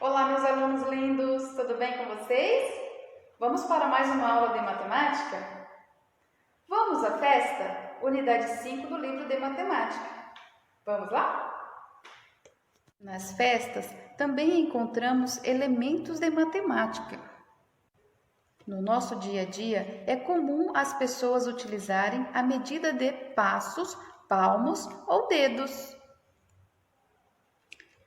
Olá, meus alunos lindos, tudo bem com vocês? Vamos para mais uma aula de matemática? Vamos à festa? Unidade 5 do livro de matemática. Vamos lá? Nas festas também encontramos elementos de matemática. No nosso dia a dia, é comum as pessoas utilizarem a medida de passos, palmos ou dedos.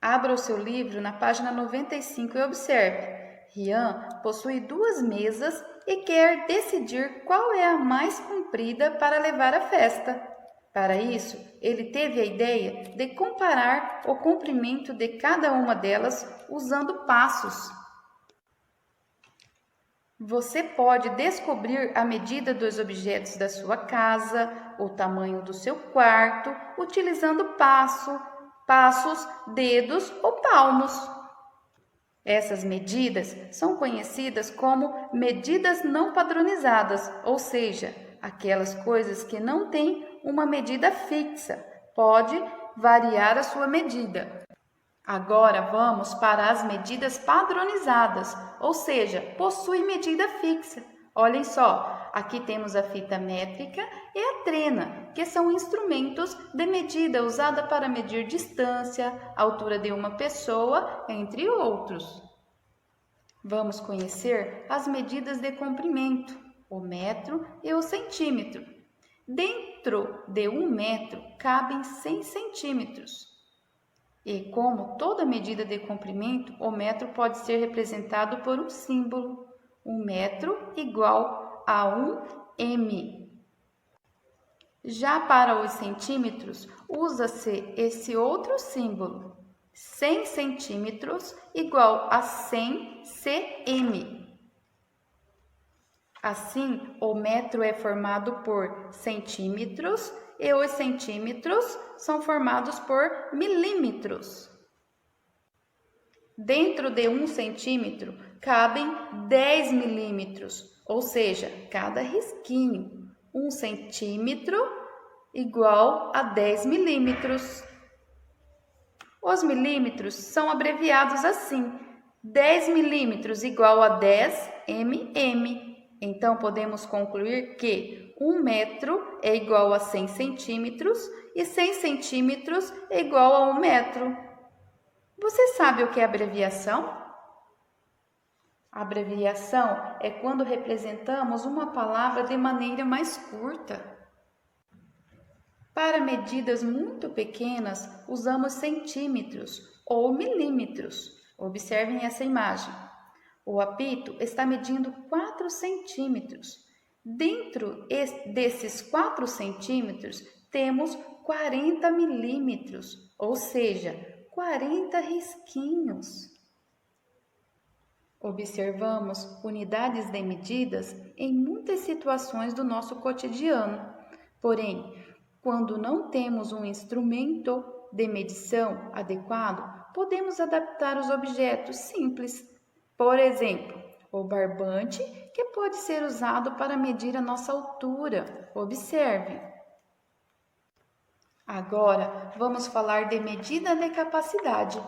Abra o seu livro na página 95 e observe. Rian possui 2 mesas e quer decidir qual é a mais comprida para levar à festa. Para isso, ele teve a ideia de comparar o comprimento de cada uma delas usando passos. Você pode descobrir a medida dos objetos da sua casa, o tamanho do seu quarto, utilizando passos, dedos ou palmos. Essas medidas são conhecidas como medidas não padronizadas, ou seja, aquelas coisas que não têm uma medida fixa. Pode variar a sua medida. Agora vamos para as medidas padronizadas, ou seja, possui medida fixa. Olhem só, aqui temos a fita métrica e a trena, que são instrumentos de medida usada para medir distância, altura de uma pessoa, entre outros. Vamos conhecer as medidas de comprimento, o metro e o centímetro. Dentro de 1 metro cabem 100 centímetros. E como toda medida de comprimento, o metro pode ser representado por um símbolo. 1 metro igual a 1 m. Já para os centímetros, usa-se esse outro símbolo. 100 centímetros igual a 100 cm. Assim, o metro é formado por centímetros e os centímetros são formados por milímetros. Dentro de 1 centímetro cabem 10 milímetros, ou seja, cada risquinho. 1 centímetro igual a 10 milímetros. Os milímetros são abreviados assim: 10 milímetros igual a 10 mm. Então, podemos concluir que 1 metro é igual a 100 centímetros e 100 centímetros é igual a 1 metro. Você sabe o que é abreviação? A abreviação é quando representamos uma palavra de maneira mais curta. Para medidas muito pequenas, usamos centímetros ou milímetros. Observem essa imagem. O apito está medindo 4 centímetros. Dentro desses 4 centímetros, temos 40 milímetros, ou seja, 40 risquinhos. Observamos unidades de medidas em muitas situações do nosso cotidiano. Porém, quando não temos um instrumento de medição adequado, podemos adaptar os objetos simples. Por exemplo, o barbante, que pode ser usado para medir a nossa altura. Observe. Agora, vamos falar de medida de capacidade.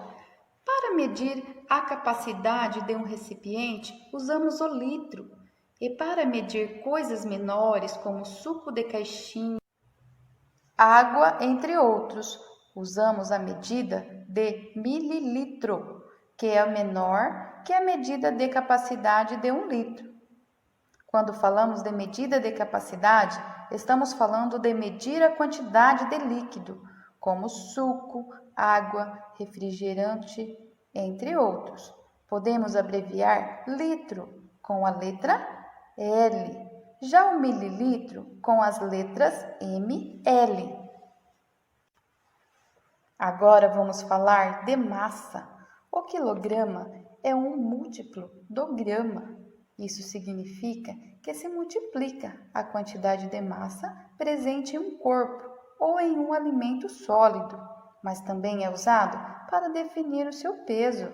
Para medir a capacidade de um recipiente, usamos o litro. E para medir coisas menores, como suco de caixinha, água, entre outros, usamos a medida de mililitro, que é menor que a medida de capacidade de 1 litro. Quando falamos de medida de capacidade, estamos falando de medir a quantidade de líquido, como suco, água, refrigerante, entre outros. Podemos abreviar litro com a letra L, já o mililitro com as letras ML. Agora vamos falar de massa. O quilograma é um múltiplo do grama. Isso significa que se multiplica a quantidade de massa presente em um corpo ou em um alimento sólido, mas também é usado para definir o seu peso.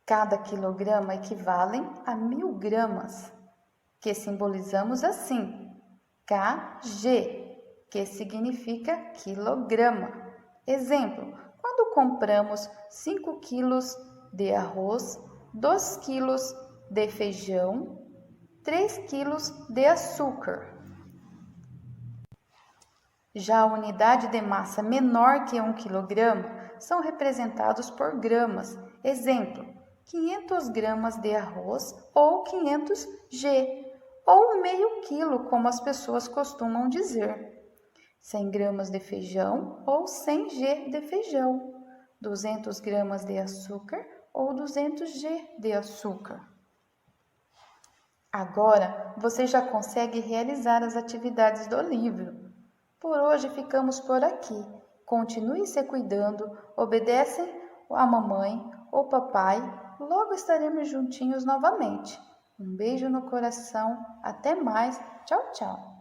Cada quilograma equivale a 1000 gramas, que simbolizamos assim: kg, que significa quilograma. Exemplo: quando compramos 5 quilos de arroz, 2 quilos de feijão, 3 quilos de açúcar. Já a unidade de massa menor que 1 kg são representados por gramas. Exemplo, 500 gramas de arroz ou 500 G, ou meio quilo, como as pessoas costumam dizer. 100 gramas de feijão ou 100 G de feijão. 200 gramas de açúcar ou 200 G de açúcar. Agora você já consegue realizar as atividades do livro. Por hoje ficamos por aqui. Continue se cuidando, obedecem a mamãe ou papai, logo estaremos juntinhos novamente. Um beijo no coração, até mais, tchau, tchau.